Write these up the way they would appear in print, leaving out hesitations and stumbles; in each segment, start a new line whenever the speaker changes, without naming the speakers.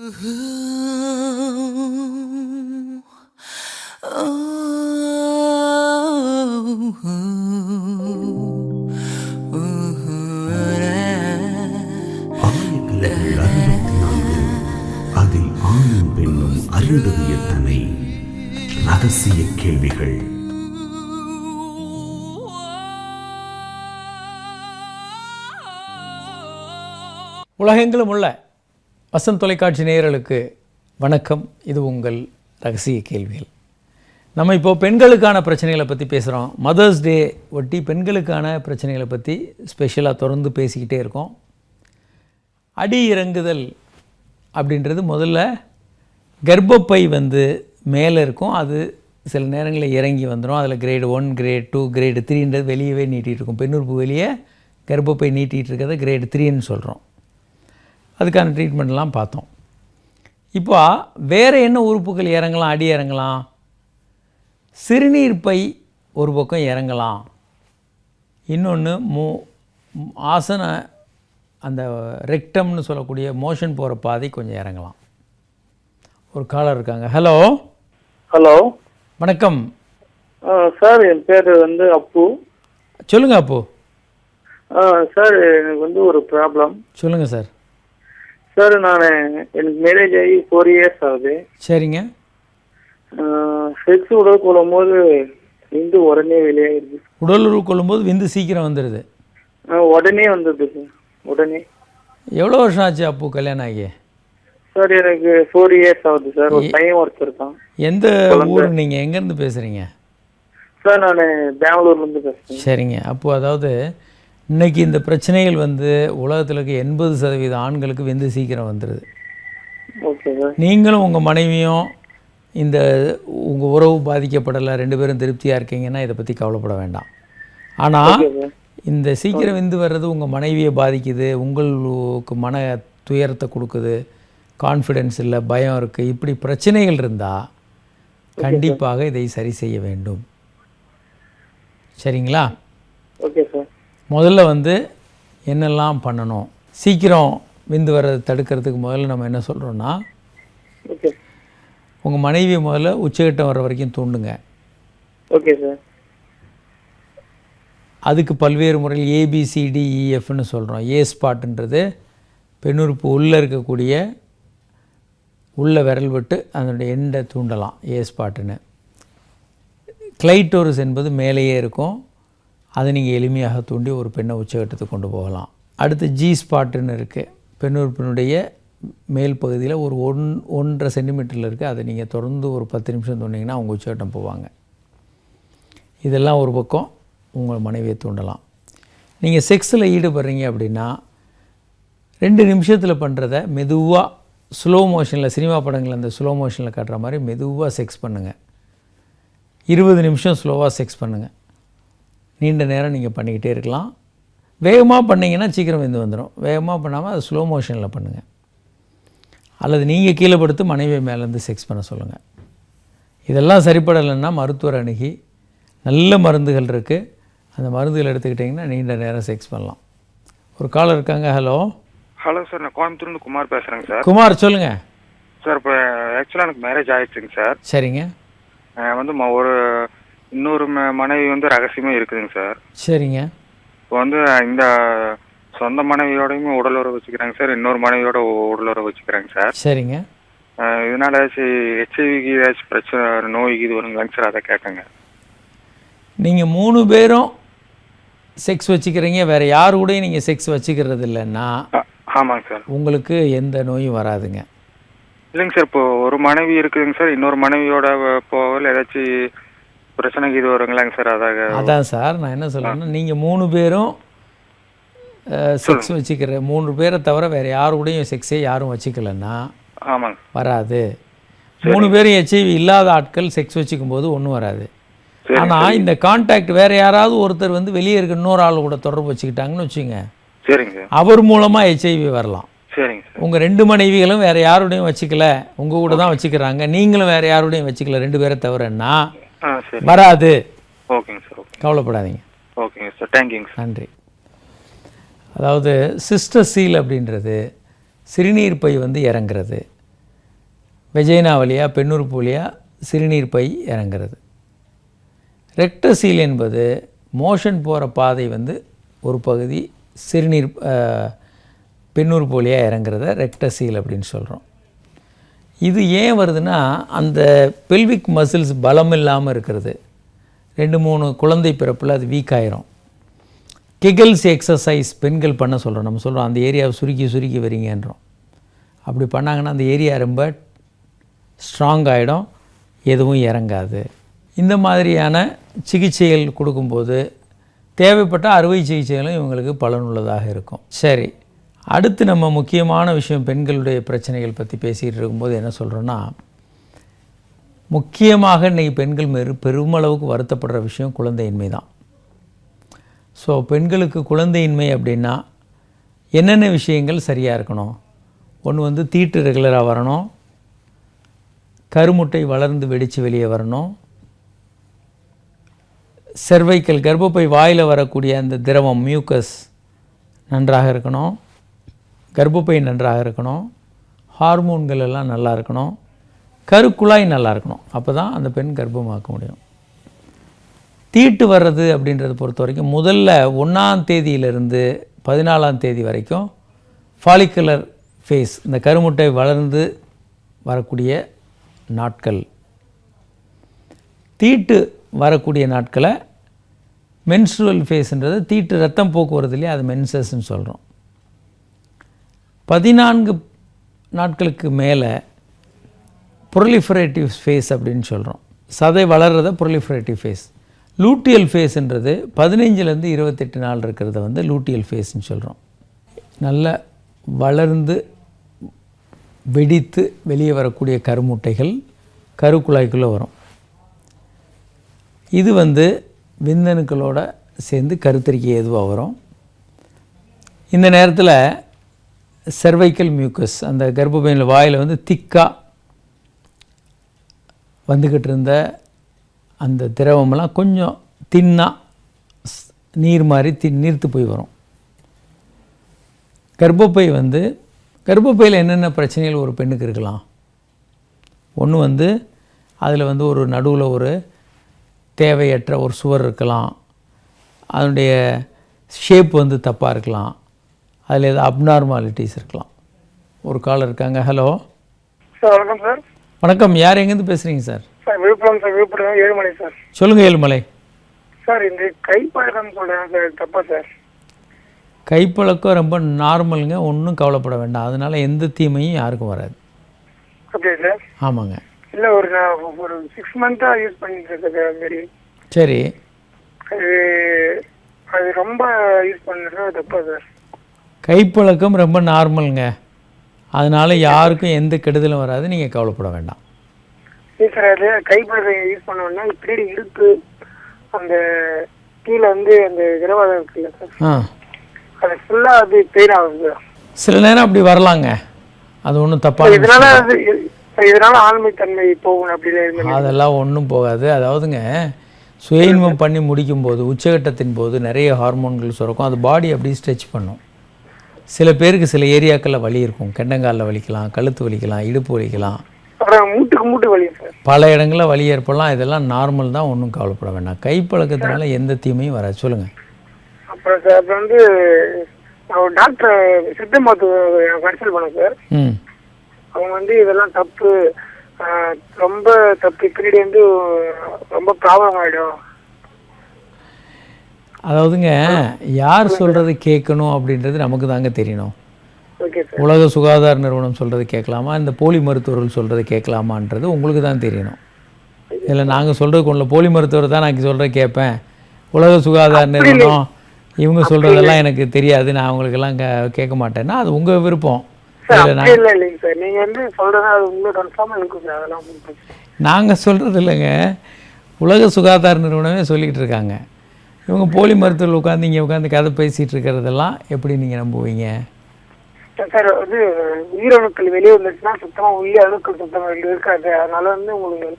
ஆயக்கலைகள் 64 அதில் ஆணும் பெண்ணும் அறிந்தது எத்தனை ரகசிய கேள்விகள்.
உலகெங்கிலும் உள்ள வசந்த் தொலைக்காட்சி நேயர்களுக்கு வணக்கம். இது உங்கள் ரகசிய கேள்விகள். நம்ம இப்போது பெண்களுக்கான பிரச்சனைகளை பற்றி பேசுகிறோம். மதர்ஸ் டே ஒட்டி பெண்களுக்கான பிரச்சனைகளை பற்றி ஸ்பெஷலாக தொடர்ந்து பேசிக்கிட்டே இருக்கோம். அடி இறங்குதல் அப்படின்றது முதல்ல கர்ப்பப்பை மேலே இருக்கும். அது சில நேரங்களில் இறங்கி வந்துடும். அதில் கிரேடு 1, கிரேட் 2, கிரேடு 3ன்றது வெளியவே நீட்டிகிட்டு இருக்கும். பெண்ணுறுப்பு வெளியே கர்ப்பப்பை நீட்டிகிட்டு இருக்கிறத கிரேடு 3ன்னு சொல்கிறோம். அதுக்கான ட்ரீட்மெண்ட்லாம் பார்த்தோம். இப்போ வேறு என்ன உறுப்புகள் இறங்கலாம்? அடி இறங்கலாம், சிறுநீர் பை ஒரு பக்கம் இறங்கலாம், இன்னொன்று ஆசன அந்த ரெக்டம்னு சொல்லக்கூடிய மோஷன் போகிற பாதை கொஞ்சம் இறங்கலாம். ஒரு காலர் இருக்காங்க. ஹலோ.
ஹலோ,
வணக்கம்
சார். என் பேர் அப்பு.
சொல்லுங்கள் அப்பு.
சார், எனக்கு ஒரு ப்ராப்ளம்.
சொல்லுங்கள் சார்.
சார், எனக்கு மேரேஜ் ஆகி 4 இயர்ஸ் ஆகுது.
சரிங்க.
செக்ஸ் உடல் கொள்ளும்போது விந்து உடனே வெளியாகிடுது.
உடல் உறவு கொள்ளும்போது விந்து சீக்கிரம் வந்துடுது?
உடனே வந்தது சார், உடனே.
எவ்வளோ வருஷம் ஆச்சு அப்பு கல்யாணம் ஆகி?
சார், எனக்கு 4 இயர்ஸ் ஆகுது சார். ஒரு பையன் ஒருத்தர் இருக்கான்.
எந்த ஊர்? நீங்கள் எங்கேருந்து பேசுகிறீங்க?
சார், நான் பெங்களூர்லேருந்து பேசுகிறேன்.
சரிங்க. அப்போது அதாவது இன்றைக்கி இந்த பிரச்சனைகள் உலகத்தில் இருக்க 80% ஆண்களுக்கு விந்து சீக்கிரம் வந்துடுது.
Okay sir.
நீங்களும் உங்கள் மனைவியும் இந்த உங்கள் உறவு பாதிக்கப்படலை, 2 பேரும் திருப்தியாக இருக்கீங்கன்னா இதை பற்றி கவலைப்பட வேண்டாம். ஆனால் இந்த சீக்கிரம் விந்து வர்றது உங்கள் மனைவியை பாதிக்குது, உங்களுக்கு மன துயரத்தை கொடுக்குது, கான்ஃபிடென்ஸ் இல்லை, பயம் இருக்குது, இப்படி பிரச்சனைகள் இருந்தால் கண்டிப்பாக இதை சரி செய்ய வேண்டும். சரிங்களா?
Okay sir.
முதல்ல என்னெல்லாம் பண்ணணும்? சீக்கிரம் விந்து வர்றதை தடுக்கிறதுக்கு முதல்ல நம்ம என்ன சொல்கிறோன்னா,
ஓகே,
உங்கள் மனைவியை முதல்ல உச்சகட்டம் வர்ற வரைக்கும் தூண்டுங்க.
Okay sir.
அதுக்கு பல்வேறு முறையில் ABCDEFன்னு சொல்கிறோம். ஏ ஸ்பாட்டுன்றது பெண்ணுறுப்பு உள்ளே இருக்கக்கூடிய உள்ள விரல் விட்டு அதனுடைய எண்டை தூண்டலாம், ஏ ஸ்பாட்டுன்னு. கிளைட்டோரிஸ் என்பது மேலேயே இருக்கும், அதை நீங்கள் எளிமையாக தூண்டி ஒரு பெண்ணை உச்சகட்டத்துக்கு கொண்டு போகலாம். அடுத்து G ஸ்பாட்டுன்னு இருக்குது, பெண்ணுறுப்பினுடைய மேல் பகுதியில் ஒரு 1.5 சென்டிமீட்டரில் இருக்குது. அதை நீங்கள் தொடர்ந்து ஒரு 10 நிமிஷம் தூண்டிங்கன்னா அவங்க உச்சகட்டம் போவாங்க. இதெல்லாம் ஒரு பக்கம் உங்கள் மனைவியை தூண்டலாம். நீங்கள் செக்ஸில் ஈடுபடுறீங்க அப்படின்னா 2 நிமிஷத்தில் பண்ணுறத மெதுவாக ஸ்லோ மோஷனில், சினிமா படங்களில் அந்த ஸ்லோ மோஷனில் காட்டுற மாதிரி மெதுவாக செக்ஸ் பண்ணுங்கள். 20 நிமிஷம் ஸ்லோவாக செக்ஸ் பண்ணுங்கள். நீண்ட நேரம் நீங்கள் பண்ணிக்கிட்டே இருக்கலாம். வேகமாக பண்ணிங்கன்னா சீக்கிரம் விந்து வந்துடும். வேகமாக பண்ணாமல் அதை ஸ்லோ மோஷனில் பண்ணுங்கள். அல்லது நீங்கள் கீழே படுத்து மனைவி மேலேருந்து செக்ஸ் பண்ண சொல்லுங்கள். இதெல்லாம் சரிப்படலைன்னா மருத்துவர் அணுகி நல்ல மருந்துகள் இருக்குது, அந்த மருந்துகள் எடுத்துக்கிட்டிங்கன்னா நீண்ட நேரம் செக்ஸ் பண்ணலாம். ஒரு காலர் இருக்காங்க. ஹலோ.
ஹலோ சார், நான் கோயம்புத்தூர்லேருந்து குமார் பேசுகிறேங்க சார்.
குமார், சொல்லுங்கள்
சார். இப்போ ஆக்சுவலாக எனக்கு மேரேஜ் ஆகிடுச்சுங்க சார்.
சரிங்க.
ஒரு இன்னொரு மனைவி ரகசியமாக இருக்குதுங்க சார்.
சரிங்க.
இப்போ இந்த சொந்த மனைவியோடையுமே உடல் உறவு வச்சுக்கிறாங்க சார், இன்னொரு மனைவியோட உடல் உறவு வச்சுக்கிறாங்க சார்.
சரிங்க.
இதனால HIVக்கு ஏதாச்சும் பிரச்சனை, நோய்க்கு இது வருங்களாங்க சார், அதை கேட்குங்க.
நீங்கள் 3 பேரும் செக்ஸ் வச்சுக்கிறீங்க, வேறு யாரு கூடயும் நீங்கள் செக்ஸ் வச்சுக்கிறது இல்லைன்னா
ஆமாங்க சார்,
உங்களுக்கு எந்த நோயும் வராதுங்க.
இல்லைங்க சார். இப்போ ஒரு மனைவி இருக்குதுங்க சார், இன்னொரு மனைவியோட போகல ஏதாச்சும் பிரச்சனைக்கு இது வருங்களாங்க சார்? அதான்
சார் நான் என்ன சொல்கிறேன்னா, நீங்கள் 3 பேரும் செக்ஸ் வச்சுக்கிற 3 பேரை தவிர வேறு யாரு கூடயும் செக்ஸே யாரும் வச்சுக்கலன்னா
ஆமாங்க
வராது. 3 பேரும் HIV இல்லாத ஆட்கள் செக்ஸ் வச்சுக்கும் போது ஒன்றும் வராது. ஆனால் இந்த கான்டாக்ட் வேறு யாராவது ஒருத்தர் வெளியே இருக்க இன்னொரு ஆள் கூட தொடர்பு வச்சுக்கிட்டாங்கன்னு வச்சுங்க,
சரிங்க,
அவர் மூலமாக HIV வரலாம்.
சரிங்க.
உங்கள் 2 மனைவிகளும் வேறு யாருடையும் வச்சுக்கல, உங்கள் கூட தான் வச்சுக்கிறாங்க, நீங்களும் வேறு யாருடையும் வச்சுக்கல, 2 பேரை தவிரன்னா வராது.
ஓகேங்க சார்,
கவலைப்படாதீங்க.
ஓகேங்க சார், தேங்க்யூங்க சார்.
நன்றி. அதாவது சிஸ்டர் சீல் அப்படின்றது சிறுநீர் பை இறங்குறது. வெஜைனா வழியாக பெண்ணுறுப்பு வழியாக சிறுநீர் பை இறங்குறது. ரெக்டசீல் என்பது மோஷன் போகிற பாதை வந்து ஒரு பகுதி சிறுநீர் பெண்ணுறுப்பு வழியாக இறங்குறத ரெக்டசீல் அப்படின்னு சொல்கிறோம். இது ஏன் வருதுன்னா, அந்த பெல்விக் மசில்ஸ் பலம் இல்லாமல் இருக்கிறது. 2-3 குழந்தை பிறப்பில் அது வீக் ஆயிரும். கெகல்ஸ் எக்ஸசைஸ் பெண்கள் பண்ண சொல்கிறோம். நம்ம சொல்கிறோம் அந்த ஏரியாவை சுருக்கி வரீங்கன்றோம். அப்படி பண்ணாங்கன்னா அந்த ஏரியா ரொம்ப ஸ்ட்ராங் ஆகிடும், எதுவும் இறங்காது. இந்த மாதிரியான சிகிச்சைகள் கொடுக்கும்போது தேவைப்பட்ட அறுவை சிகிச்சைகளும் இவங்களுக்கு பலனுள்ளதாக இருக்கும். சரி, அடுத்து நம்ம முக்கியமான விஷயம் பெண்களுடைய பிரச்சனைகள் பற்றி பேசிகிட்டு இருக்கும்போது என்ன சொல்கிறோன்னா, முக்கியமாக இன்றைக்கி பெண்கள் பெருமளவுக்கு வருத்தப்படுற விஷயம் குழந்தையின்மை தான். ஸோ பெண்களுக்கு குழந்தையின்மை அப்படின்னா என்னென்ன விஷயங்கள் சரியாக இருக்கணும்? ஒன்று வந்து தீட்டு ரெகுலராக வரணும், கருமுட்டை வளர்ந்து வெடித்து வெளியே வரணும், செர்வைக்கல் கர்ப்பப்பை வாயில் வரக்கூடிய அந்த திரவம் மியூக்கஸ் நன்றாக இருக்கணும், கர்ப்பப்பை நன்றாக இருக்கணும், ஹார்மோன்கள் எல்லாம் நல்லா இருக்கணும், கருக்குழாய் நல்லா இருக்கணும். அப்போ தான் அந்த பெண் கர்ப்பமாக்க முடியும். தீட்டு வர்றது அப்படின்றத பொறுத்த வரைக்கும் முதல்ல 1ஆம் தேதியிலிருந்து 14ஆம் தேதி வரைக்கும் ஃபாலிகுலர் ஃபேஸ், இந்த கருமுட்டை வளர்ந்து வரக்கூடிய நாட்கள். தீட்டு வரக்கூடிய நாட்களை மென்ஸ்ட்ருவல் ஃபேஸ்ன்றது தீட்டு ரத்தம் போக்குவரத்து இல்லையா, அது மென்சஸ்ன்னு சொல்கிறோம். 14 நாட்களுக்கு மேலே ப்ரொலிஃபரேட்டிவ் ஃபேஸ் அப்படின்னு சொல்கிறோம். சதை வளர்கிறத ப்ரொலிஃபரேட்டிவ் ஃபேஸ். லூட்டியல் ஃபேஸ்ன்றது 15லேருந்து 28 நாள் இருக்கிறத வந்து லூட்டியல் ஃபேஸ்ன்னு சொல்கிறோம். நல்ல வளர்ந்து வெடித்து வெளியே வரக்கூடிய கருமுட்டைகள் கருக்குழாய்க்குள்ளே வரும். இது வந்து விந்தணுக்களோட சேர்ந்து கருத்தரிக்கை எதுவாக வரும். இந்த நேரத்தில் செர்வைக்கல் மியூக்கஸ், அந்த கர்ப்பப்பையில் வாயில் வந்து திக்காக வந்துக்கிட்டு இருந்த அந்த திரவமெல்லாம் கொஞ்சம் தின்னாக நீர் மாதிரி நீர்த்து போய் வரும். கர்ப்பப்பை வந்து கர்ப்பப்பையில் என்னென்ன பிரச்சனைகள் ஒரு பெண்ணுக்கு இருக்கலாம்? ஒன்று வந்து அதில் வந்து ஒரு நடுவில் ஒரு தேவையற்ற ஒரு சுவர் இருக்கலாம், அதனுடைய ஷேப் வந்து தப்பாக இருக்கலாம், அதில் ஏதாவது அப்நார்மாலிட்டிஸ் இருக்கலாம். ஒரு கால் இருக்காங்க. Hello
sir. வணக்கம் சார்.
வணக்கம், யார் எங்கேருந்து பேசுகிறீங்க sir?
Sir Villupuram sir. Villupuram Ezhumalai sir.
சொல்லுங்கள் ஏழுமலை.
சார் இந்த கைப்பழக்கம் சொல்கிறேன் சார், தப்பா சார்?
கைப்பழக்கம் ரொம்ப நார்மலுங்க, ஒன்றும் கவலைப்பட வேண்டாம். அதனால் எந்த தீமையும் யாருக்கும் வராது.
அப்படியா சார்?
ஆமாங்க.
இல்லை, ஒரு 6 மந்த்தாக யூஸ் பண்ணிட்டு இருக்கேன் சார். அதுமாரி.
சரி,
அது ரொம்ப யூஸ் பண்ணுறது தப்பா சார்?
கைப்பழக்கம் ரொம்ப நார்மலுங்க, அதனால் யாருக்கும் எந்த கெடுதலும் வராது, நீங்கள் கவலைப்பட வேண்டாம்.
சரி சார். அது கைப்பழக்கம் யூஸ் பண்ணோன்னா இப்படி இழுத்து அந்த கீழே வந்து அந்த திரவாதம் இருக்குல்ல சார், அது ஃபுல்லாக அது பெயின் ஆகுது.
சில நேரம் அப்படி வரலாங்க, அது ஒன்றும் தப்பாக.
இதனால ஆண்மைத்தன்மை போகணும் அப்படி
அதெல்லாம் ஒன்றும் போகாது. அதாவதுங்க, சுய இன்பம் பண்ணி முடிக்கும்போது உச்சகட்டத்தின் போது நிறைய ஹார்மோன்கள் சுரக்கும், அது பாடி அப்படியே ஸ்ட்ரெச் பண்ணும். சில பேருக்கு சில ஏரியாக்களில் வலி இருக்கும், கெண்டங்காலில் வலிக்கலாம், கழுத்து வலிக்கலாம், இடுப்பு வலிக்கலாம்,
அப்புறம் மூட்டுக்கு வலி சார்,
பல இடங்களில் வலி ஏற்படலாம். இதெல்லாம் நார்மல் தான், ஒன்றும் கவலைப்பட வேண்டாம். கைப்பழக்கத்தினால எந்த தீமையும் வராது. சொல்லுங்கள்.
அப்புறம் சார் அப்புறம் வந்து நான் டாக்டர் சித்த மருத்துவ கன்சல்ட் பண்ணேன் சார். அவங்க வந்து இதெல்லாம் தப்பு, ரொம்ப தப்பு, பின்னாடி வந்து ரொம்ப ப்ராப்ளம் ஆகிடும்.
அதாவதுங்க, யார் சொல்கிறது கேட்கணும் அப்படின்றது நமக்கு தாங்க தெரியணும்.
Okay sir.
உலக சுகாதார நிறுவனம் சொல்கிறது கேட்கலாமா, இந்த போலி மருத்துவர்கள் சொல்கிறது கேட்கலாமான்றது உங்களுக்கு தான் தெரியணும். இல்லை நாங்கள் சொல்கிறதுக்கு ஒன்றில் போலி மருத்துவர் தான் நான் சொல்கிறத கேட்பேன், உலக சுகாதார நிறுவனம் இவங்க சொல்கிறதெல்லாம் எனக்கு தெரியாது, நான் அவங்களுக்கெல்லாம் கேட்க மாட்டேன்னா அது உங்கள் விருப்பம். நாங்கள் சொல்கிறது இல்லைங்க, உலக சுகாதார நிறுவனமே சொல்லிக்கிட்டு இருக்காங்க. இவங்க போலி மருத்துவர்கள் உட்காந்து இங்கே உட்காந்து கதை பேசிகிட்டு இருக்கிறதெல்லாம் எப்படி நீங்கள் நம்புவீங்க?
சார் வந்து உயிரணுக்கள் வெளியே வந்துச்சுன்னா சுத்தமாக உயிர் அணுக்கள் சுத்தமாக இருக்காது, அதனால வந்து உங்களுக்கு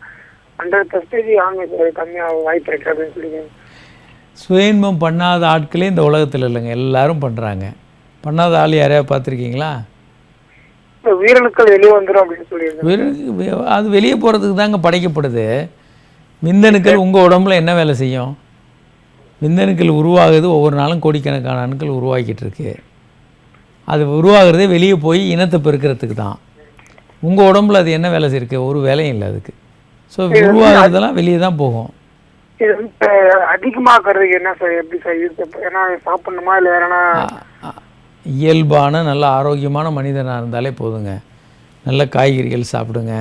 100% ஆண்மை கம்மியாக வாய்ப்பு இருக்கு அப்படின்னு சொல்லி.
சுய இன்பம் பண்ணாத ஆட்களே இந்த உலகத்தில் இல்லைங்க, எல்லாரும் பண்ணுறாங்க. பண்ணாத ஆள் யாரையா பார்த்துருக்கீங்களா?
உயிரணுக்கள் வெளியே வந்துடும் அப்படின்னு சொல்லியிருந்தேன்.
அது வெளியே போகிறதுக்கு தாங்க படைக்கப்படுது. விந்தணுக்கள் உங்கள் உடம்புல என்ன வேலை செய்யும்? விந்தணுக்கள் உருவாகுது, ஒவ்வொரு நாளும் கோடிக்கணக்கான அணுக்கள் உருவாக்கிட்டு இருக்கு. அது உருவாகிறதே வெளியே போய் இனத்தை பெருக்கிறதுக்கு தான். உங்கள் உடம்புல அது என்ன வேலை செய்யிருக்கு? ஒரு வேலையும் இல்லை அதுக்கு. ஸோ உருவாகிறதெல்லாம் வெளியே தான் போகும்.
இது அதிகமாக்குறதுக்கு என்ன சார், எப்படி சார் இருக்கு? ஏன்னா சாப்பிடணுமா இல்லை வேறனா?
இயல்பான நல்ல ஆரோக்கியமான மனிதனாக இருந்தாலே போதுங்க. நல்ல காய்கறிகள் சாப்பிடுங்க,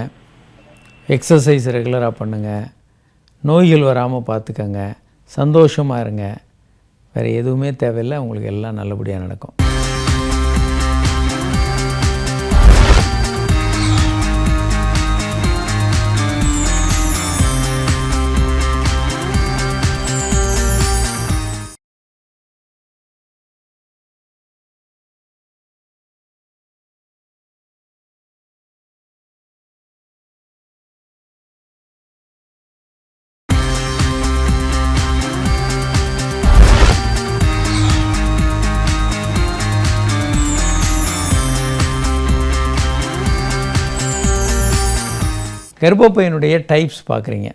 எக்ஸசைஸ் ரெகுலராக பண்ணுங்கள், நோய்கள் வராமல் பார்த்துக்கங்க, சந்தோஷமாக இருங்க. வேறு எதுவுமே தேவையில்லை, உங்களுக்கு எல்லாம் நல்லபடியாக நடக்கும். கர்ப்பப்பையினுடைய டைப்ஸ் பார்க்குறீங்க.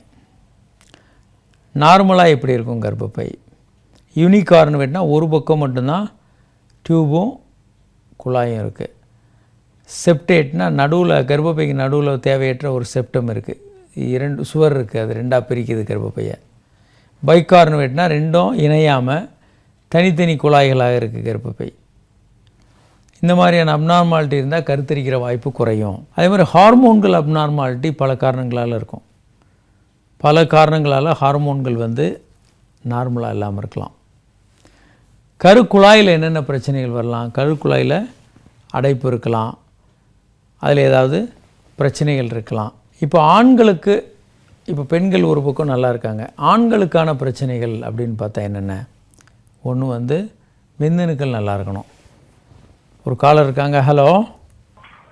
நார்மலாக எப்படி இருக்கும் கர்ப்பப்பை? யூனிகார்ன் வேணுனா ஒரு பக்கம் மட்டும்தான் டியூபும் குழாயும் இருக்குது. செப்டேட்னா நடுவில், கர்ப்பப்பைக்கு நடுவில் தேவையற்ற ஒரு செப்டம் இருக்குது, 2 சுவர் இருக்குது, அது 2ஆக பிரிக்குது கர்ப்பப்பையை. பைகார்ன் வேணுனா ரெண்டும் இணையாமல் தனித்தனி குழாய்களாக இருக்குது கர்ப்பப்பை. இந்த மாதிரியான அப்நார்மாலிட்டி இருந்தால் கருத்தரிக்கிற வாய்ப்பு குறையும். அதே மாதிரி ஹார்மோன்கள் அப்நார்மாலிட்டி பல காரணங்களால் இருக்கும். பல காரணங்களால் ஹார்மோன்கள் நார்மலாக இல்லாமல் இருக்கலாம். கருக்குழாயில் என்னென்ன பிரச்சனைகள் வரலாம்? கருக்குழாயில் அடைப்பு இருக்கலாம், அதில் ஏதாவது பிரச்சனைகள் இருக்கலாம். இப்போ ஆண்களுக்கு, இப்போ பெண்கள் ஒரு பக்கம் நல்லா இருக்காங்க. ஆண்களுக்கான பிரச்சனைகள் அப்படின்னு பார்த்தா என்னென்ன? ஒன்று விந்தணுக்கள் நல்லா இருக்கணும். ஒரு காலர் இருக்காங்க. ஹலோ.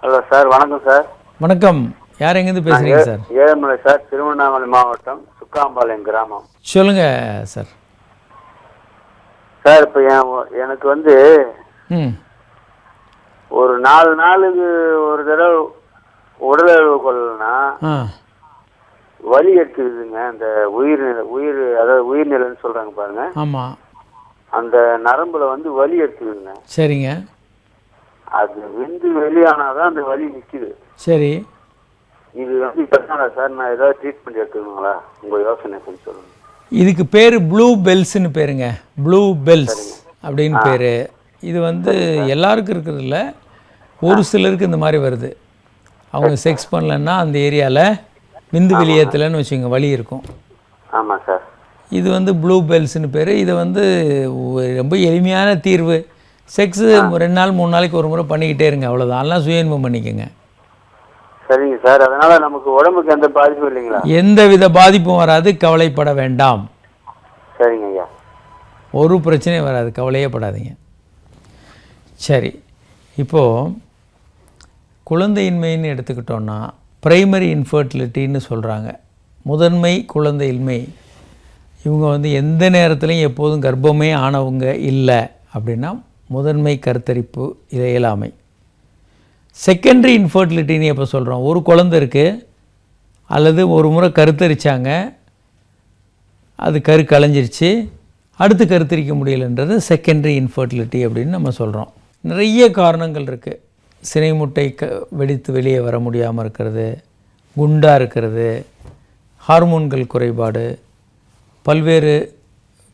ஹலோ சார், வணக்கம் சார்.
வணக்கம். யார் எங்கேருந்து பேசுகிறீங்க சார்?
ஏழுமலை சார், திருவண்ணாமலை மாவட்டம் சுக்காம்பாளையம் கிராமம்.
சொல்லுங்கள் சார்.
சார் இப்போ எனக்கு ஒரு 4 நாளுக்கு ஒரு தடவை உடலுறவு கொள்ளனா வலி எடுத்துக்குதுங்க. அந்த அதாவது உயிர்நிலைன்னு சொல்கிறாங்க பாருங்க. ஆமாம். அந்த நரம்புல வலி எடுத்துக்குதுங்க.
சரிங்க.
அது வெளியானாதான் அந்த வலி நிற்குது.
சரி.
இது பிரச்சனை சார், நான் ஏதாவது ட்ரீட்மெண்ட் எடுத்துக்கணுங்களா? உங்கள் யோசனை கொஞ்சம் சொல்லுங்கள்.
இதுக்கு பேர் ப்ளூ பெல்ஸ்ன்னு பேருங்க. ப்ளூ பெல்ஸ் அப்படின்னு பேர். இது எல்லாருக்கும் இருக்கிறது இல்லை, ஒரு சிலருக்கு இந்த மாதிரி வருது. அவங்க செக்ஸ் பண்ணலன்னா அந்த ஏரியாவில் விந்து வெளியேற்றலைன்னு வச்சுங்க, வலி இருக்கும்.
ஆமாம் சார்.
இது ப்ளூ பெல்ஸ்ன்னு பேர். இது ரொம்ப எளிமையான தீர்வு. செக்ஸு 2 நாள் 3 நாளைக்கு ஒரு முறை பண்ணிக்கிட்டே இருங்க, அவ்வளோதான். எல்லாம் சுயன்பம் பண்ணிக்கோங்க.
சரிங்க சார். அதனால் நமக்கு உடம்புக்கு எந்த பாதிப்பும் இல்லைங்களா?
எந்த வித பாதிப்பும் வராது, கவலைப்பட வேண்டாம்.
சரிங்க ஐயா.
ஒரு பிரச்சனையும் வராது, கவலையே படாதீங்க. சரி, இப்போது குழந்தையின்மைன்னு எடுத்துக்கிட்டோன்னா ப்ரைமரி இன்ஃபர்டிலிட்டின்னு சொல்கிறாங்க. முதன்மை குழந்தையின்மை. இவங்க எந்த நேரத்துலையும் எப்போதும் கர்ப்பமே ஆனவங்க இல்லை அப்படின்னா முதன்மை கருத்தரிப்பு இயலாமை. செகண்டரி இன்ஃபர்டிலிட்டின்னு எப்போ சொல்கிறோம்? ஒரு குழந்தை இருக்குது, அல்லது ஒரு முறை கருத்தரித்தாங்க, அது கலைஞ்சிருச்சு, அடுத்து கருத்தரிக்க முடியலைன்றது செகண்டரி இன்ஃபர்டிலிட்டி அப்படின்னு நம்ம சொல்கிறோம். நிறைய காரணங்கள் இருக்குது. சினை முட்டை வெடித்து வெளியே வர முடியாமல் இருக்கிறது, குண்டாக இருக்கிறது, ஹார்மோன்கள் குறைபாடு, பல்வேறு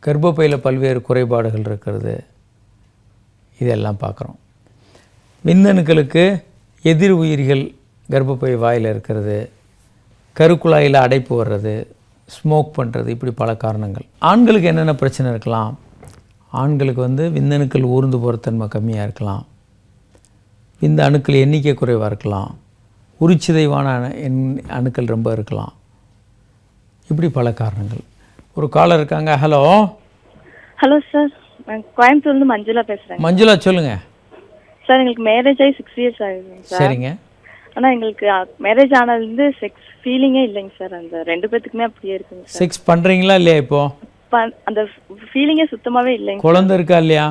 கர்ப்பப்பையில் பல்வேறு குறைபாடுகள் இருக்கிறது, இதெல்லாம் பார்க்குறோம். விந்தணுக்களுக்கு எதிர் உயிரிகள் கர்ப்பப்பை வாயில் இருக்கிறது, கருக்குழாயில் அடைப்பு வர்றது, ஸ்மோக் பண்ணுறது, இப்படி பல காரணங்கள். ஆண்களுக்கு என்னென்ன பிரச்சனை இருக்கலாம்? ஆண்களுக்கு விந்தணுக்கள் ஊர்ந்து போகிற தன்மை கம்மியாக இருக்கலாம், இந்த அணுக்கள் எண்ணிக்கை குறைவாக இருக்கலாம், உரிச்சிதைவான அணுக்கள் ரொம்ப இருக்கலாம், இப்படி பல காரணங்கள். ஒரு காலர் இருக்காங்க. ஹலோ.
ஹலோ சார், நான் கோயம்புத்தூர்லேருந்து மஞ்சுளா பேசுகிறேன்.
மஞ்சுளா சொல்லுங்கள்.
சார், எங்களுக்கு மேரேஜ் ஆகி 6 இயர்ஸ் ஆகுதுங்க சார்.
சரிங்க.
ஆனால் எங்களுக்கு மேரேஜ் ஆனதுலேருந்து செக்ஸ் ஃபீலிங்கே இல்லைங்க சார். அந்த 2 பேத்துக்குமே அப்படியே இருக்குங்க சார்.
செக்ஸ் பண்ணுறீங்களா இல்லையா? இப்போ
அந்த ஃபீலிங்கே சுத்தமாகவே இல்லைங்க.
குழந்தை இருக்கா இல்லையா?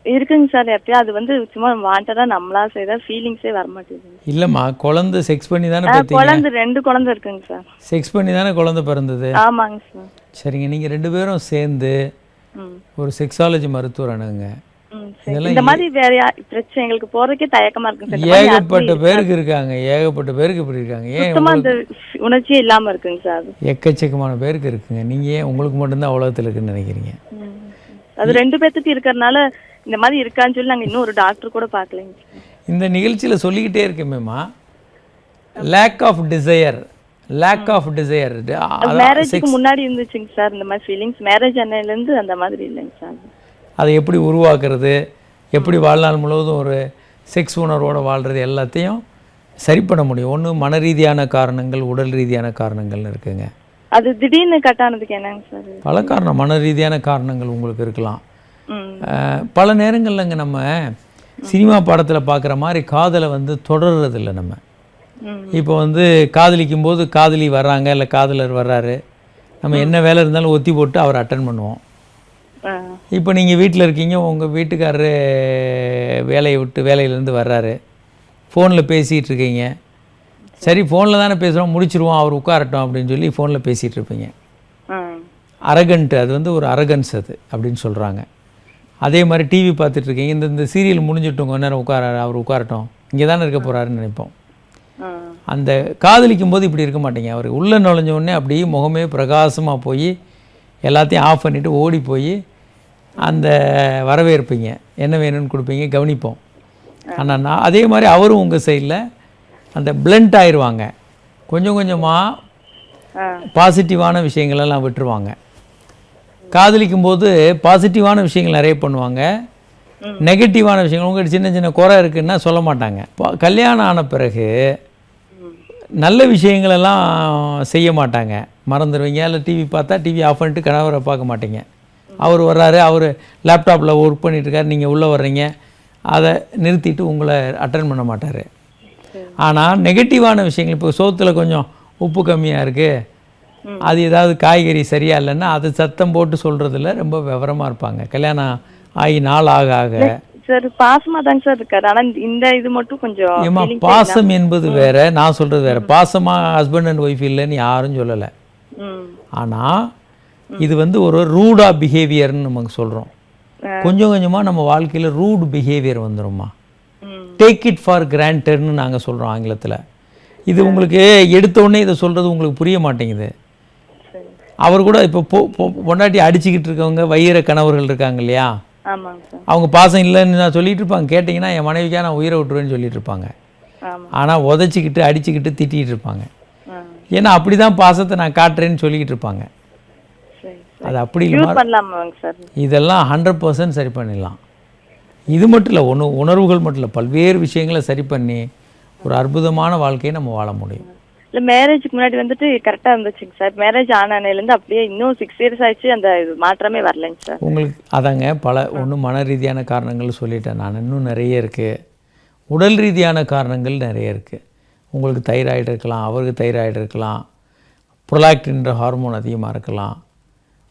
இருக்குங்க சார். எப்பயா அது வந்து சும்மா வாண்டடா நம்மளா செய்தா ஃபீலிங்ஸே வர மாட்டேங்குது.
இல்லைம்மா, குழந்தை செக்ஸ் பண்ணி தானே பார்த்தீங்க?
குழந்தை 2 குழந்தை இருக்குங்க சார்.
செக்ஸ் பண்ணி தானே குழந்தை பிறந்தது?
ஆமாங்க சார்.
சரிங்க, நீங்கள் 2 பேரும் சேர்ந்து ஒரு செக்ஸாலஜி மருத்துவர் அணுகுங்க.
இந்த மாதிரி வேற பிரச்சனை எங்களுக்கு போறதுக்கே தயக்கமா இருக்குங்க சார்.
ஏகப்பட்ட பேருக்கு இருக்காங்க, ஏகப்பட்ட பேருக்கு இப்படி இருக்காங்க. ஏன்
சுத்தமா அந்த உணர்ச்சியே இல்லாம இருக்குங்க சார்.
எக்கச்சக்கமான பேருக்கு இருக்குங்க. நீங்கள் ஏன் உங்களுக்கு மட்டும்தான் உலகத்தில் இருக்குன்னு நினைக்கிறீங்க?
அது 2 பேத்துக்கு இருக்கிறதுனால இந்த மாதிரி இருக்கான்னு சொல்லி நாங்கள் இன்னும் ஒரு டாக்டர் கூட பார்க்கலைங்க.
இந்த நிகழ்ச்சியில் சொல்லிக்கிட்டே இருக்கேமேம்மா, லேக் ஆஃப் டிசையர்.
மேரேஜுக்கு முன்னாடி இருந்துச்சுங்க சார் இந்த மாதிரி ஃபீலிங்ஸ். மேரேஜ் அன்னையிலேருந்து அந்த மாதிரி இல்லைங்க சார்.
அதை எப்படி உருவாக்குறது, எப்படி வாழ்நாள் முழுவதும் ஒரு செக்ஸ் உணர்வோடு வாழ்கிறது எல்லாத்தையும் சரி பண்ண முடியும். ஒன்று மன ரீதியான காரணங்கள், உடல் ரீதியான காரணங்கள்னு இருக்குங்க.
அது திடீர்னு கட் ஆனதுக்கு என்னங்க சார்?
பல காரணம், மன ரீதியான காரணங்கள் உங்களுக்கு இருக்கலாம். பல நேரங்கள்லங்க நம்ம சினிமா படத்தில் பார்க்குற மாதிரி காதலை வந்து தொடர்றதில்லை. நம்ம இப்போ வந்து காதலிக்கும் போது காதலி வர்றாங்க, இல்லை காதலர் வர்றாரு, நம்ம என்ன வேலை இருந்தாலும் ஒத்தி போட்டு அவரை அட்டன் பண்ணுவோம். இப்போ நீங்கள் வீட்டில் இருக்கீங்க, உங்கள் வீட்டுக்காரரு வேலையிலேருந்து வர்றாரு, ஃபோனில் பேசிகிட்டு இருக்கீங்க. சரி, ஃபோனில் தானே பேசுகிறோம், முடிச்சிருவோம், அவர் உட்காரட்டும் அப்படின்னு சொல்லி ஃபோனில் பேசிகிட்டு இருப்பீங்க. அரகன்ட்டு, அது வந்து ஒரு அரகன்ஸ் அது அப்படின்னு சொல்கிறாங்க. அதே மாதிரி டிவி பார்த்துட்ருக்கீங்க, இந்த சீரியல் முடிஞ்சிட்டோம், கொஞ்ச நேரம் அவர் உட்காரட்டும், இங்கே தானே இருக்க போகிறாருன்னு நினைப்போம். அந்த காதலிக்கும் போது இப்படி இருக்க மாட்டீங்க. அவர் உள்ளே நுழைஞ்ச உடனே அப்படியே முகமே பிரகாசமாக போய் எல்லாத்தையும் ஆஃப் பண்ணிவிட்டு ஓடி போய் அந்த வரவேற்பீங்க, என்ன வேணும்னு கொடுப்பீங்க, கவனிப்போம். ஆனால் அதே மாதிரி அவரும் உங்கள் சைடில் அந்த பிளண்ட் ஆயிடுவாங்க. கொஞ்சம் கொஞ்சமாக பாசிட்டிவான விஷயங்களெல்லாம் விட்டுருவாங்க. காதலிக்கும் போது பாசிட்டிவான விஷயங்கள் நிறைய பண்ணுவாங்க, நெகட்டிவான விஷயங்கள் உங்களுக்கு சின்ன சின்ன குறை இருக்குன்னா சொல்ல மாட்டாங்க. கல்யாணம் ஆன பிறகு நல்ல விஷயங்களெல்லாம் செய்ய மாட்டாங்க, மறந்துடுவீங்க. இல்லை டிவி பார்த்தா டிவி ஆஃப் பண்ணிட்டு கணவரை பார்க்க மாட்டீங்க. அவர் வர்றாரு, அவர் லேப்டாப்பில் ஒர்க் பண்ணிகிட்ருக்காரு, நீங்கள் உள்ளே வர்றீங்க, அதை நிறுத்திட்டு உங்களை அட்டன் பண்ண மாட்டார். ஆனால் நெகட்டிவான விஷயங்கள், இப்போ சோத்தில் கொஞ்சம் உப்பு கம்மியாக இருக்குது, அது ஏதாவது காய்கறி சரியா இல்லைன்னா அது சத்தம் போட்டு சொல்கிறதுல ரொம்ப விவரமாக இருப்பாங்க. கல்யாணம் ஆகி நாள் ஆக ஆக
சார் பாசமா தாங்க சார் இருக்காரு. ஆனால் இந்த இது மட்டும் கொஞ்சம்
ஏமா, பாசம் என்பது வேற, நான் சொல்கிறது வேற. பாசமாக ஹஸ்பண்ட் அண்ட் ஒய்ஃப் இல்லைன்னு யாரும் சொல்லலை. ஆனால் இது வந்து ஒரு ரூடாக பிஹேவியர்னு நமக்கு சொல்கிறோம். கொஞ்சம் கொஞ்சமாக நம்ம வாழ்க்கையில் ரூட் பிஹேவியர் வந்துடும்மா. டேக் இட் ஃபார் கிராண்டட்னு நாங்கள் சொல்கிறோம் ஆங்கிலத்தில். இது உங்களுக்கு எடுத்தோடனே இதை சொல்கிறது உங்களுக்கு புரிய மாட்டேங்குது. அவர் கூட இப்போ பொண்டாட்டி அடிச்சுக்கிட்டு இருக்கவங்க வையிற கணவர்கள் இருக்காங்க இல்லையா, அவங்க பாசம் இல்லைன்னு நான் சொல்லிட்டு இருப்பாங்க. கேட்டிங்கன்னா என் மனைவிக்காக நான் உயிரை விட்டுருவேன்னு சொல்லிட்டு இருப்பாங்க. ஆனால் உதச்சிக்கிட்டு அடிச்சுக்கிட்டு திட்டிகிட்டு இருப்பாங்க. ஏன்னா அப்படி தான் பாசத்தை நான் காட்டுறேன்னு சொல்லிக்கிட்டு இருப்பாங்க. அது அப்படி இல்லை, இதெல்லாம் 100% சரி பண்ணிடலாம். இது மட்டும் இல்லை, உணர்வுகள் மட்டும் இல்லை, பல்வேறு விஷயங்களை சரி பண்ணி ஒரு அற்புதமான வாழ்க்கையை நம்ம வாழ முடியும்.
இல்லை மேரேஜுக்கு முன்னாடி வந்துட்டு கரெக்டாக இருந்துச்சுங்க சார். மேரேஜ் ஆனதுலேருந்து அப்படியே இன்னும் 6 இயர்ஸ் ஆயிடுச்சு, அந்த இது மாற்றமே வரலைங்க சார்.
உங்களுக்கு அதாங்க ஒன்று மன ரீதியான காரணங்கள் சொல்லிட்டேன் நான். இன்னும் நிறைய இருக்குது. உடல் ரீதியான காரணங்கள் நிறைய இருக்குது. உங்களுக்கு தைராய்டு இருக்கலாம், அவருக்கு தைராய்டு இருக்கலாம், ப்ரொலாக்டின்ற ஹார்மோன் அதிகமாக இருக்கலாம்.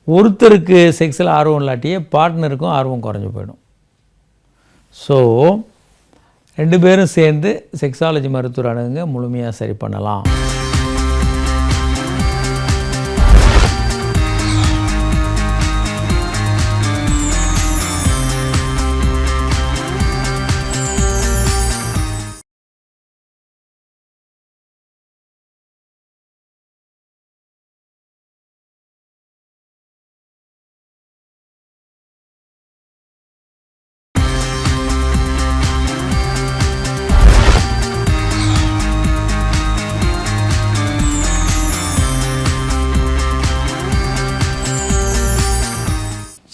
ஒருத்தருக்கு செக்ஸில் ஆர்வம் இல்லாட்டியே பார்ட்னருக்கும் ஆர்வம் குறைஞ்சி போயிடும். ஸோ 2 பேரும் சேர்ந்து செக்ஸாலஜி மருத்துவர் அணுகுங்க, முழுமையாக சரி பண்ணலாம்.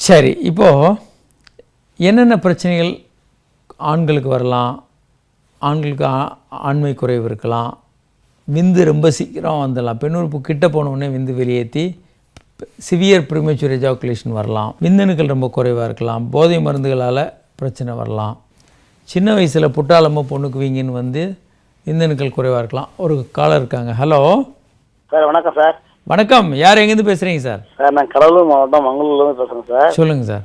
சரி, இப்போது என்னென்ன பிரச்சனைகள் ஆண்களுக்கு வரலாம்? ஆண்களுக்கு ஆண்மை குறைவு இருக்கலாம், விந்து ரொம்ப சீக்கிரம் வந்துடலாம், பெண்ணுறுப்பு கிட்ட போனவுடனே விந்து வெளியேற்றி சிவியர் ப்ரிமெச்சூர் எஜாக்குலேஷன் வரலாம், விந்தணுக்கள் ரொம்ப குறைவாக இருக்கலாம், போதை மருந்துகளால் பிரச்சனை வரலாம், சின்ன வயசில் புட்டாளமாக பொண்ணுக்கு வீங்கன்னு வந்து விந்தணுக்கள் குறைவாக இருக்கலாம். ஒரு காலர் இருக்காங்க. Hello
sir. வணக்கம் சார்.
வணக்கம். யார் எங்கேருந்து பேசுகிறீங்க சார்?
சார் நான் கடலூர் மாவட்டம் மங்களூர்லேருந்து பேசுகிறேன் சார்.
சொல்லுங்கள் சார்.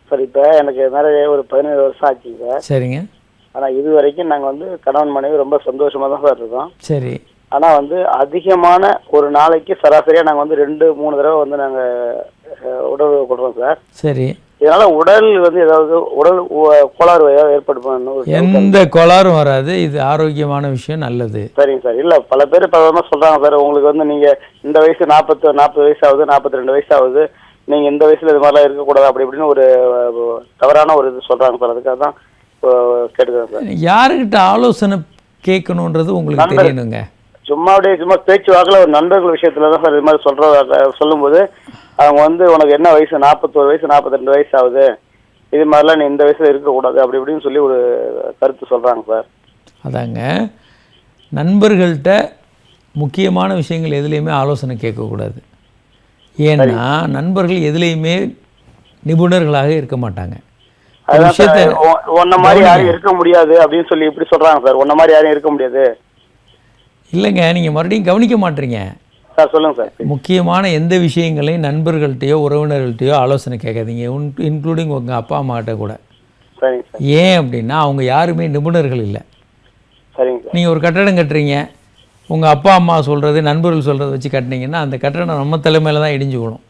சார் இப்போ எனக்கு நிறைய ஒரு 17 வருஷம் ஆச்சுங்க சார்.
சரிங்க.
ஆனால் இது வரைக்கும் நாங்கள் வந்து கணவன் மனைவி ரொம்ப சந்தோஷமாக தான் சார் இருக்கோம்.
சரி.
ஆனால் வந்து அதிகமான ஒரு நாளைக்கு சராசரியாக நாங்கள் வந்து 2-3 தடவை வந்து நாங்கள் உடல் கொள்கிறோம் சார்.
சரி.
இதனால உடல் வந்து ஏதாவது உடல் கோளாறு ஏற்படுத்தணும்?
எந்த கோளாறும் வராது. இது ஆரோக்கியமான விஷயம், நல்லது.
சரிங்க சார். இல்லை பல பேர் பலமாக சொல்கிறாங்க சார், உங்களுக்கு வந்து நீங்கள் இந்த வயசு 40 வயசு ஆகுது, 42 வயசு ஆகுது, நீங்கள் இந்த வயசில் இது மாதிரிலாம் இருக்கக்கூடாது அப்படி இப்படின்னு ஒரு தவறான ஒரு இது சொல்கிறாங்க சார். அதுக்காக தான் கேட்டுக்கிறேன் சார்.
யாருக்கிட்ட ஆலோசனை கேட்கணுன்றது உங்களுக்கு தெரியணுங்க.
சும்மா பேச்சு வாக்கில் ஒரு நண்பர்கள் விஷயத்துல தான் சார் இது மாதிரி சொல்லும்போது அவங்க வந்து உனக்கு என்ன வயசு 41 வயசு 42 வயசு ஆகுது, இது மாதிரிலாம் நீ இந்த வயசுல இருக்கக்கூடாது அப்படி இப்படின்னு சொல்லி ஒரு கருத்து சொல்றாங்க சார்.
அதாங்க, நண்பர்கள்ட்ட முக்கியமான விஷயங்கள் எதுலேயுமே ஆலோசனை கேட்கக்கூடாது. ஏன்னா நண்பர்கள் எதுலேயுமே நிபுணர்களாக இருக்க மாட்டாங்க.
உன்ன மாதிரி யாரும் இருக்க முடியாது அப்படின்னு சொல்லி இப்படி சொல்றாங்க சார். உன்ன மாதிரி யாரும் இருக்க முடியாது.
இல்லைங்க, நீங்கள் மறுபடியும் கவனிக்க மாட்டீங்க
சார். சொல்லுங்க சார்.
முக்கியமான எந்த விஷயங்களையும் நண்பர்கள்ட்டையோ உறவினர்கள்ட்டையோ ஆலோசனை கேட்காதீங்க, இன்க்ளூடிங் உங்கள் அப்பா அம்மாகிட்ட கூட.
சரிங்க சார்.
ஏன் அப்படின்னா அவங்க யாருமே நிபுணர்கள் இல்லை.
சரிங்க சார்.
நீங்கள் ஒரு கட்டடம் கட்டுறீங்க, உங்கள் அப்பா அம்மா சொல்கிறது நண்பர்கள் சொல்கிறத வச்சு கட்டினீங்கன்னா அந்த கட்டடம் நம்ம தலைமையில் தான் இடிஞ்சு விடும்.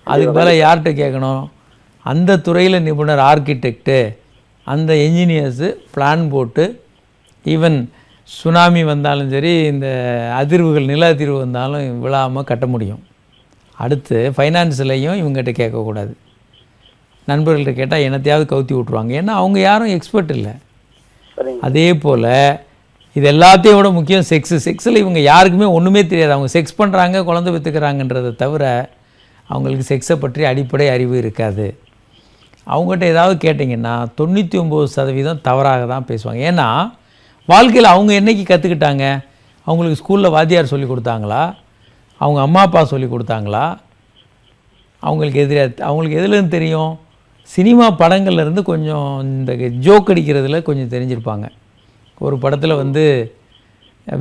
அதுக்கு மேலே யார்கிட்ட கேட்கணும்? அந்த துறையில் நிபுணர், ஆர்கிடெக்டு, அந்த என்ஜினியர்ஸு பிளான் போட்டு, ஈவன் சுனாமி வந்தாலும் சரி, இந்த அதிர்வுகள் நில அதிர்வு வந்தாலும் விழாமல் கட்ட முடியும். அடுத்து ஃபைனான்ஸ்லையும் இவங்ககிட்ட கேட்கக்கூடாது. நண்பர்கள்ட்ட கேட்டால் என்னத்தையாவது கவுத்தி விட்ருவாங்க. ஏன்னா அவங்க யாரும் எக்ஸ்பர்ட் இல்லை. அதே போல் இது எல்லாத்தையும் விட முக்கியம் செக்ஸில் இவங்க யாருக்குமே ஒன்றுமே தெரியாது. அவங்க செக்ஸ் பண்ணுறாங்க, குழந்தை பெற்றுக்கிறாங்கன்றதை தவிர அவங்களுக்கு செக்ஸை பற்றி அடிப்படை அறிவு இருக்காது. அவங்ககிட்ட ஏதாவது கேட்டிங்கன்னா 99% தவறாக தான் பேசுவாங்க. ஏன்னா வாழ்க்கையில் அவங்க என்றைக்கு கற்றுக்கிட்டாங்க? அவங்களுக்கு ஸ்கூலில் வாத்தியார் சொல்லி கொடுத்தாங்களா? அவங்க அம்மா அப்பா சொல்லி கொடுத்தாங்களா? அவங்களுக்கு அவங்களுக்கு எதுலேருந்து தெரியும்? சினிமா படங்கள்லேருந்து கொஞ்சம் இந்த ஜோக் அடிக்கிறதுல கொஞ்சம் தெரிஞ்சிருப்பாங்க. ஒரு படத்தில் வந்து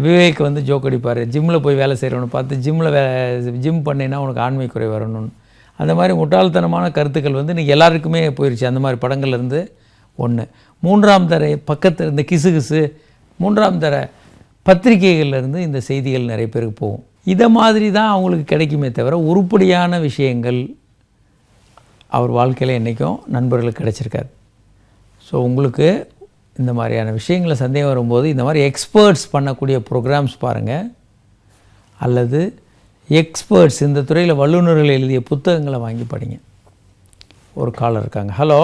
விவேக் வந்து ஜோக் அடிப்பார், ஜிம்மில் போய் வேலை செய்கிறவனை பார்த்து ஜிம் பண்ணினா உனக்கு ஆண்மை குறை வரணும்னு. அந்த மாதிரி முட்டாள்தனமான கருத்துக்கள் வந்து இன்றைக்கி எல்லாருக்குமே போயிடுச்சு. அந்த மாதிரி படங்கள்லேருந்து ஒன்று. 3ஆம் தர பக்கத்தில் இந்த கிசு 3ஆம் தர பத்திரிகைகள்லேருந்து இந்த செய்திகள் நிறைய பேருக்கு போகும். இதை மாதிரி தான் அவங்களுக்கு கிடைக்குமே தவிர உருப்படியான விஷயங்கள் அவர் வாழ்க்கையில் என்றைக்கும் நண்பர்களுக்கு கிடைச்சிருக்காது. ஸோ உங்களுக்கு இந்த மாதிரியான விஷயங்களை சந்தேகம் வரும்போது இந்த மாதிரி எக்ஸ்பர்ட்ஸ் பண்ணக்கூடிய ப்ரோக்ராம்ஸ் பாருங்கள், அல்லது எக்ஸ்பர்ட்ஸ் இந்த துறையில் வல்லுநர்கள் எழுதிய புத்தகங்களை வாங்கி படிங்க. ஒரு காலர் இருக்காங்க. Hello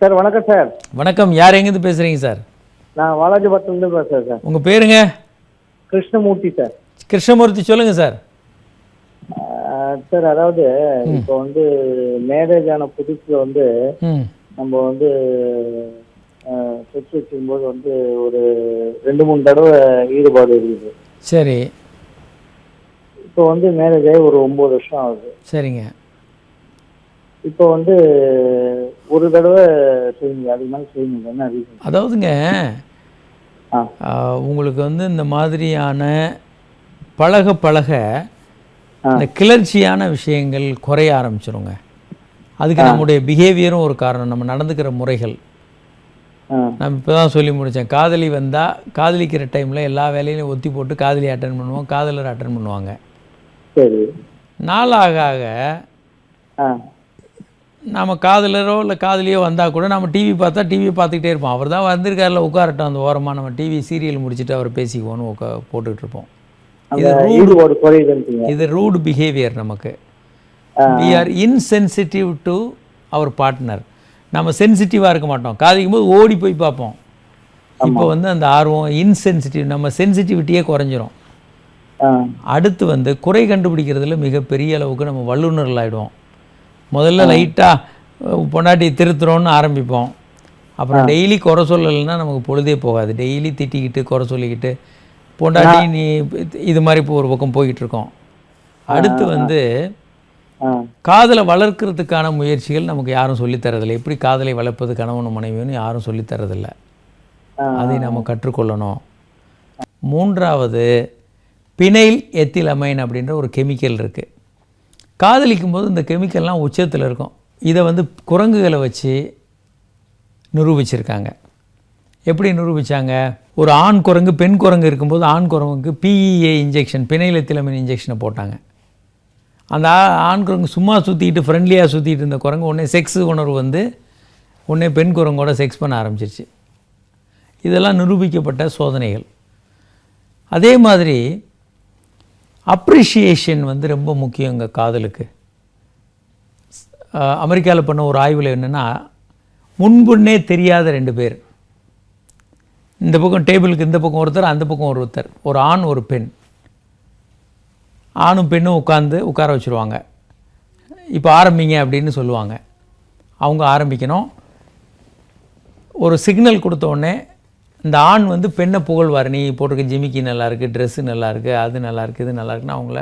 sir. வணக்கம் சார்.
வணக்கம். யார் எங்கேருந்து பேசுகிறீங்க சார்?
நான் வாலாஜிபட்டிலேருந்து பேசுகிறேன் சார்.
உங்கள் பேருங்க?
கிருஷ்ணமூர்த்தி சார்.
கிருஷ்ணமூர்த்தி, சொல்லுங்கள் சார்.
சார் அதாவது இப்போ வந்து மேரேஜ் ஆன புதுசில் வந்து நம்ம வந்து செக்ஸ் வச்சுக்கும்போது வந்து ஒரு 2-3 தடவை ஈடுபாடு இருக்குது.
சரி.
இப்போ வந்து மேரேஜ் ஆகி ஒரு 9 வருஷம் ஆகுது.
சரிங்க.
இப்போ வந்து ஒரு தடவை செய்யுங்க, அதுக்கு மேலே செய்யுங்க, என்ன ரீசன்?
அதாவதுங்க உங்களுக்கு வந்து இந்த மாதிரியான பழக இந்த கிளர்ச்சியான விஷயங்கள் குறைய ஆரம்பிச்சிருங்க. அதுக்கு நம்முடைய பிஹேவியரும் ஒரு காரணம், நம்ம நடந்துக்கிற முறைகள். நம்ம இப்போ தான் சொல்லி முடித்தேன், காதலி வந்தால் காதலிக்கிற டைமில் எல்லா வேலையிலையும் ஒத்தி போட்டு காதலி அட்டன் பண்ணுவோம், காதலர் அட்டன் பண்ணுவாங்க.
சரி.
நாளாக ஆக நம்ம காதலரோ இல்லை காதலியோ வந்தால் கூட நம்ம டிவி பார்த்தா டிவியை பார்த்துக்கிட்டே இருப்போம். அவர் தான் வந்திருக்காருல, உட்காரட்டும் அந்த ஓரமாக, நம்ம டிவி சீரியல் முடிச்சுட்டு அவர் பேசிக்குவோன்னு போட்டுட்ருப்போம். இது ரூட் பிஹேவியர். நமக்கு we are insensitive to our partner. நம்ம சென்சிட்டிவாக இருக்க மாட்டோம். காதிக்கும் போது ஓடி போய் பார்ப்போம். இப்போ வந்து அந்த ஆர்வம் இன்சென்சிட்டிவ், நம்ம சென்சிட்டிவிட்டியே குறைஞ்சிரும். அடுத்து வந்து குறை கண்டுபிடிக்கிறதுல மிகப்பெரிய அளவுக்கு நம்ம வல்லுநர்கள் ஆகிடுவோம். முதல்ல லைட்டாக பொண்டாட்டி திருத்துறோன்னு ஆரம்பிப்போம். அப்புறம் டெய்லி குறை சொல்லலைன்னா நமக்கு பொழுதே போகாது. டெய்லி திட்டிக்கிட்டு குறை சொல்லிக்கிட்டு பொண்டாட்டி நீ இது மாதிரி இப்போ ஒரு பக்கம் போய்கிட்டு-இருக்கோம். அடுத்து வந்து காதலை வளர்க்கறதுக்கான முயற்சிகள் நமக்கு யாரும் சொல்லித்தரதில்லை. எப்படி காதலை வளர்ப்பது கணவன் மனைவின்னு யாரும் சொல்லித்தரதில்லை. அதை நம்ம கற்றுக்கொள்ளணும். 3வது பினைல் எத்திலமைன் அப்படின்ற ஒரு கெமிக்கல் இருக்குது. காதலிக்கும் போது இந்த கெமிக்கல்லாம் உச்சத்தில் இருக்கும். இதை வந்து குரங்குகளை வச்சு நிரூபிச்சிருக்காங்க. எப்படி நிரூபித்தாங்க? ஒரு ஆண் குரங்கு பெண் குரங்கு இருக்கும்போது ஆண் குரங்குக்கு PEA இன்ஜெக்ஷன், பினைலெத்திலமைன் இன்ஜெக்ஷனை போட்டாங்க. அந்த ஆண் குரங்கு சும்மா சுற்றிக்கிட்டு ஃப்ரெண்ட்லியாக சுற்றிட்டு இருந்த குரங்கு உடனே செக்ஸ் உணர்வு வந்து உடனே பெண் குரங்கோட செக்ஸ் பண்ண ஆரம்பிச்சிருச்சு. இதெல்லாம் நிரூபிக்கப்பட்ட சோதனைகள். அதே மாதிரி அப்ரிஷியேஷன் வந்து ரொம்ப முக்கியங்க காதலுக்கு. அமெரிக்காவில் பண்ண ஒரு ஆய்வில் என்னென்னா, முன்புன்னே தெரியாத 2 பேர், இந்த பக்கம் டேபிளுக்கு இந்த பக்கம் ஒருத்தர், அந்த பக்கம் ஒருத்தர், ஒரு ஆண் ஒரு பெண், ஆணும் பெண்ணும் உட்கார வச்சுருவாங்க. இப்போ ஆரம்பிங்க அப்படின்னு சொல்லுவாங்க. அவங்க ஆரம்பிக்கணும். ஒரு சிக்னல் கொடுத்த உடனே இந்த ஆண் வந்து பெண்ணை புகழ்வார். நீ போட்டிருக்க ஜிமிக்கி நல்லாயிருக்கு, ட்ரெஸ்ஸு நல்லாயிருக்கு, அது நல்லாயிருக்கு, இது நல்லாயிருக்குன்னு அவங்கள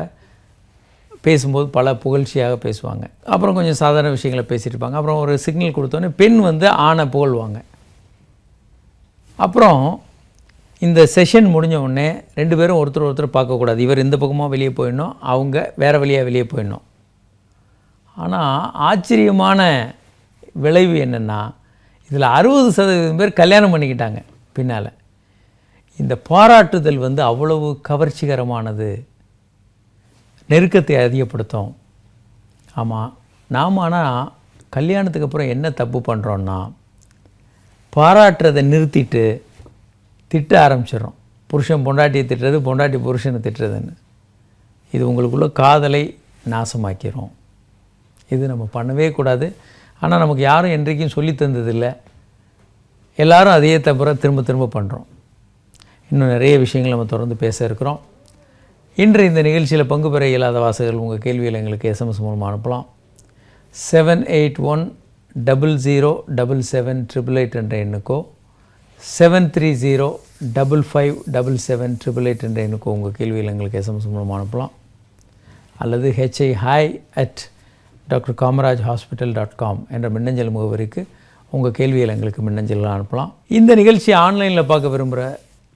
பேசும்போது பல புகழ்ச்சியாக பேசுவாங்க. அப்புறம் கொஞ்சம் சாதாரண விஷயங்களை பேசிகிட்டு இருப்பாங்க. அப்புறம் ஒரு சிக்னல் கொடுத்தோன்னே பெண் வந்து ஆணை புகழ்வாங்க. அப்புறம் இந்த செஷன் முடிஞ்ச உடனே 2 பேரும் ஒருத்தர் பார்க்கக்கூடாது. இவர் இந்த பக்கமாக வெளியே போயிடணும், அவங்க வேறு வழியாக வெளியே போயிடணும். ஆனால் ஆச்சரியமான விளைவு என்னென்னா, இதில் 60% பேர் கல்யாணம் பண்ணிக்கிட்டாங்க பின்னால். இந்த பாராட்டுதல் வந்து அவ்வளவு கவர்ச்சிகரமானது, நெருக்கத்தை அதிகப்படுத்தும். ஆமாம், நாம் ஆனால் கல்யாணத்துக்கு அப்புறம் என்ன தப்பு பண்ணுறோன்னா, பாராட்டுறதை நிறுத்திட்டு திட்ட ஆரம்பிச்சிடறோம். புருஷன் பொண்டாட்டியை திட்டுறது, பொண்டாட்டி புருஷனை திட்டுறதுன்னு. இது உங்களுக்குள்ள காதலை நாசமாக்கிறோம். இது நம்ம பண்ணவே கூடாது. ஆனால் நமக்கு யாரும் என்றைக்கும் சொல்லி தந்ததில்லை. எல்லாரும் அதையே தவிர திரும்ப திரும்ப பண்ணுறோம். இன்னும் நிறைய விஷயங்கள் நம்ம தொடர்ந்து பேச இருக்கிறோம். இன்று இந்த நிகழ்ச்சியில் பங்கு பெற இயலாத வாசகர்கள் உங்கள் கேள்வியில் எங்களுக்கு SMS மூலமாக அனுப்பலாம். 7810077788 என்ற எண்ணுக்கோ 7305577888 என்ற எண்ணுக்கோ உங்கள் கேள்வியில் எங்களுக்கு SMS மூலமாக அனுப்பலாம். அல்லது hi@drkamarajhospital.com என்ற மின்னஞ்சல் முகவரிக்கு உங்கள் கேள்வியில் எங்களுக்கு மின்னஞ்சலில் அனுப்பலாம். இந்த நிகழ்ச்சியை ஆன்லைனில் பார்க்க விரும்புகிற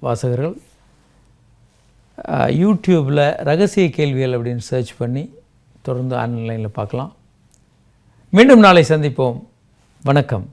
வாசகர்கள் யூடியூப்பில் ரகசிய கேள்விகள் அப்படின்னு சர்ச் பண்ணி தொடர்ந்து ஆன்லைனில் பார்க்கலாம். மீண்டும் நாளை சந்திப்போம். வணக்கம்.